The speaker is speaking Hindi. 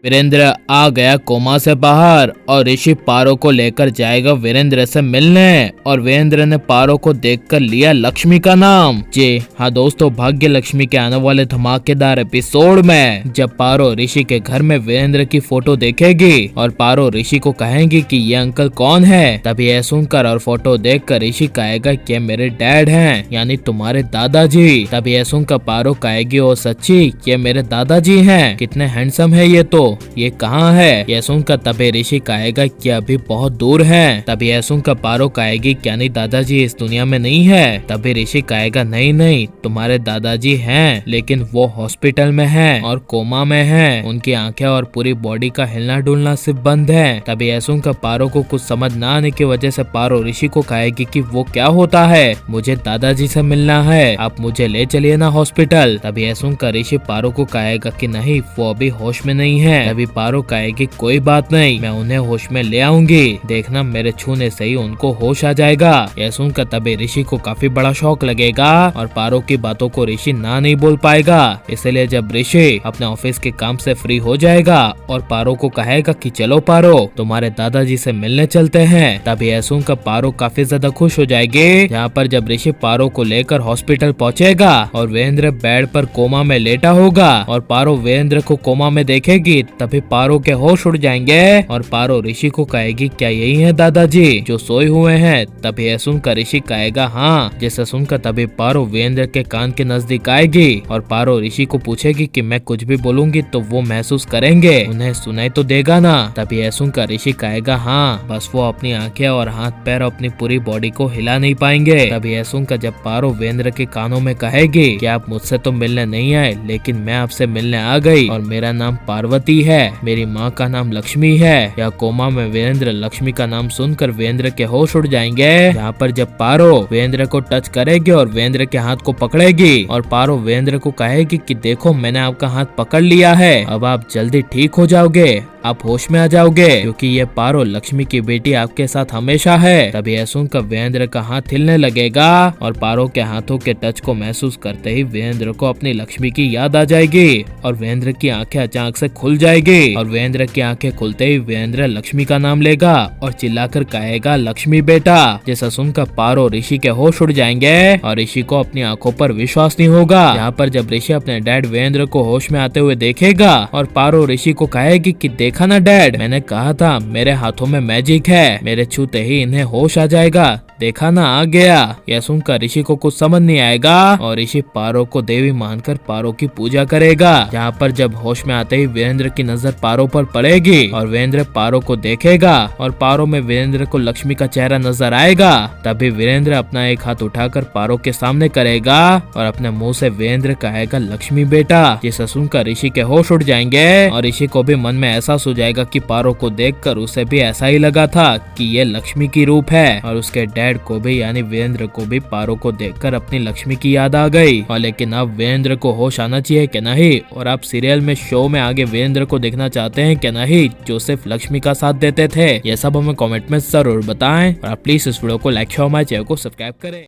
वीरेंद्र आ गया कोमा से बाहर और ऋषि पारो को लेकर जाएगा वीरेंद्र से मिलने और वीरेंद्र ने पारो को देखकर लिया लक्ष्मी का नाम। जी हाँ दोस्तों, भाग्य लक्ष्मी के आने वाले धमाकेदार एपिसोड में जब पारो ऋषि के घर में वीरेंद्र की फोटो देखेगी और पारो ऋषि को कहेगी कि ये अंकल कौन है, तभी यह सुनकर और फोटो देखकर ऋषि कहेगा कि मेरे डैड हैं, यानी तुम्हारे दादाजी। तभी यह सुनकर पारो कहेगी ओ सच्ची ये मेरे दादाजी हैं, कितने हैंडसम है ये कहाँ है। यह सुनकर तभी ऋषि कहेगा कि अभी बहुत दूर है। तभी यह सुनकर पारो कहेगी क्या नहीं दादाजी इस दुनिया में नहीं है। तभी ऋषि कहेगा नहीं नहीं तुम्हारे दादाजी हैं, लेकिन वो हॉस्पिटल में हैं और कोमा में हैं, उनकी आंखें और पूरी बॉडी का हिलना डुलना सिर्फ बंद है। तभी यह सुनकर पारो को कुछ समझ न आने की वजह से पारो ऋषि को कहेगी कि वो क्या होता है, मुझे दादाजी से मिलना है, आप मुझे ले चलिए ना हॉस्पिटल। तभी यह सुनकर ऋषि पारो को कहेगा कि नहीं वो अभी होश में नहीं है। तभी पारो कहेगी कोई बात नहीं, मैं उन्हें होश में ले आऊंगी, देखना मेरे छूने से ही उनको होश आ जाएगा। यह सुनकर तभी ऋषि को काफी बड़ा शौक लगेगा और पारो की बातों को ऋषि ना नहीं बोल पाएगा। इसलिए जब ऋषि अपने ऑफिस के काम से फ्री हो जाएगा और पारो को कहेगा कि चलो पारो तुम्हारे दादाजी से मिलने चलते हैं, तभी यह सुनकर पारो काफी ज्यादा खुश हो जाएगी। यहाँ पर जब ऋषि पारो को लेकर हॉस्पिटल पहुँचेगा और वीरेंद्र बेड पर कोमा में लेटा होगा और पारो वीरेंद्र को कोमा में देखेगी, तभी पारो के होश उड़ जाएंगे और पारो ऋषि को कहेगी क्या यही है दादाजी जो सोए हुए हैं। तभी यह सुनकर ऋषि कहेगा हाँ। जैसा सुनकर तभी पारो वीरेंद्र के कान के नजदीक आएगी और पारो ऋषि को पूछेगी कि मैं कुछ भी बोलूंगी तो वो महसूस करेंगे, उन्हें सुनाई तो देगा ना। तभी यह सुनकर ऋषि कहेगा हाँ, बस वो अपनी आंखें और हाथ पैर अपनी पूरी बॉडी को हिला नहीं पाएंगे। तभी यह सुनकर जब पारो वीरेंद्र के कानों में कहेगी कि आप मुझसे तो मिलने नहीं आए, लेकिन मैं आपसे मिलने आ गई और मेरा नाम पार्वती है, मेरी माँ का नाम लक्ष्मी है। या कोमा में वीरेंद्र लक्ष्मी का नाम सुनकर वीरेंद्र के होश उड़ जाएंगे। यहाँ पर जब पारो वीरेंद्र को टच करेगी और वीरेंद्र के हाथ को पकड़ेगी और पारो वीरेंद्र को कहेगी कि देखो मैंने आपका हाथ पकड़ लिया है, अब आप जल्दी ठीक हो जाओगे, आप होश में आ जाओगे, क्योंकि ये पारो लक्ष्मी की बेटी आपके साथ हमेशा है। तभी यह सुनकर वीरेंद्र का हाथ हिलने लगेगा और पारो के हाथों के टच को महसूस करते ही वीरेंद्र को अपनी लक्ष्मी की याद आ जाएगी और वीरेंद्र की आंखें अचानक से खुल जाएगी और वीरेंद्र की आंखें खुलते ही वीरेंद्र लक्ष्मी का नाम लेगा और चिल्लाकर कहेगा लक्ष्मी बेटा। जैसा सुनकर पारो ऋषि के होश उड़ जाएंगे और ऋषि को अपनी आंखों पर विश्वास नहीं होगा। यहाँ पर जब ऋषि अपने डैड वीरेंद्र को होश में आते हुए देखेगा और पारो ऋषि को कहेगी कि देखा ना डैड, मैंने कहा था मेरे हाथों में मैजिक है, मेरे छूते ही इन्हें होश आ जाएगा, देखा ना आ गया। यह सुनकर ऋषि को कुछ समझ नहीं आएगा और ऋषि पारो को देवी मानकर पारो की पूजा करेगा। जहाँ पर जब होश में आते ही वीरेंद्र की नजर पारो पर पड़ेगी और वीरेंद्र पारो को देखेगा और पारो में वीरेंद्र को लक्ष्मी का चेहरा नजर आएगा। तभी वीरेंद्र अपना एक हाथ उठाकर पारो के सामने करेगा और अपने मुंह से वीरेंद्र कहेगा लक्ष्मी बेटा। जिसे सुनकर ऋषि के होश उड़ जाएंगे और ऋषि को भी मन में एहसास हो जाएगा कि पारो को देखकर उसे भी ऐसा ही लगा था कि ये लक्ष्मी की रूप है और उसके डैड को भी यानी वीरेंद्र को भी पारो को देखकर अपनी लक्ष्मी की याद आ गई। और लेकिन अब वीरेंद्र को होश आना चाहिए क्या नहीं, और आप सीरियल में शो में आगे वीरेंद्र को देखना चाहते हैं क्या नहीं जो सिर्फ लक्ष्मी का साथ देते थे, ये सब हमें कमेंट में जरूर बताएं और आप प्लीज इस वीडियो को लाइक शेयर हमारे चैनल को सब्सक्राइब करें।